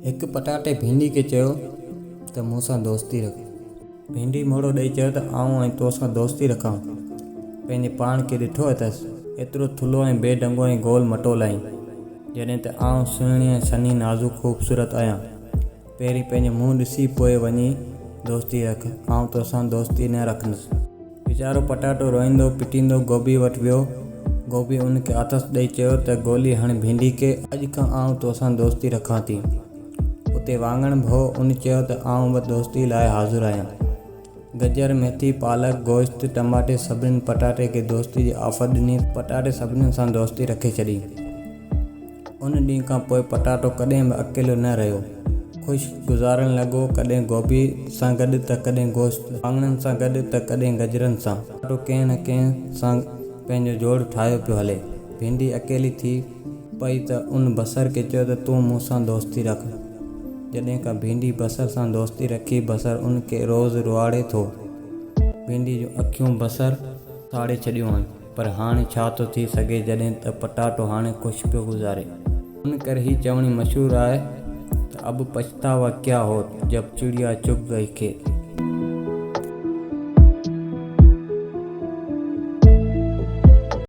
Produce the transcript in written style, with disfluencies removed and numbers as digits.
हिकु पटाटे भिंडी खे चयो त मूंसां दोस्ती रख। भिंडी मोड़ो ॾेई चयो त आऊं ऐं तोसां दोस्ती रखां। पंहिंजे पाण खे ॾिठो अथसि एतिरो थुल्हो ऐं बेढंगो ऐं गोल मटोल आहीं, जॾहिं त आऊं सुहिणी ऐं सनी नाज़ुक ख़ूबसूरत आहियां। पहिरीं पंहिंजो मुंहुं ॾिसी पोइ वञी दोस्ती रख, आऊं तोसां दोस्ती न रखंदुसि। वीचारो पटाटो रोईंदो पिटींदो गोभी वटि वियो। गोभी उनखे आथस ॾेई चयो त गोली हण भिंडी खे, अॼु खां आऊं तोसां दोस्ती रखां थी। उते वाङण भो उन चयो त आऊं बि दोस्ती लाइ हाज़ुर आहियां। गजर, मेथी, पालक, गोश्त, टमाटे सभिनी पटाटे खे दोस्ती जी ऑफर ॾिनी। पटाटे सभिनी सां दोस्ती रखे छॾी। उन ॾींहं खां पोइ पटाटो कॾहिं बि अकेलो न रहियो। ख़ुशि गुज़ारण लॻो, कॾहिं गोभी सां गॾु त कॾहिं गोश्त, वाङणनि सां गॾु त कॾहिं गजरनि सां। पटाटो कंहिं न कंहिं सां पंहिंजो जोड़ ठाहियो पियो हले। भिंडी अकेली थी पई त उन बसर खे चयो त तूं मूंसां दोस्ती रख। जॾहिं खां भिंडी बसर सां दोस्ती रखी, बसर उनखे रोज़ु रुआड़े थो। भिंडी जूं अखियूं बसर साड़े छॾियूं आहिनि, पर हाणे छा थो थी सघे जॾहिं त पटाटो हाणे ख़ुशि पियो गुज़ारे। उन करे ही चवणी मशहूरु आहे त अब पछतावा क्या हो जब चिड़िया चुग गई खेत।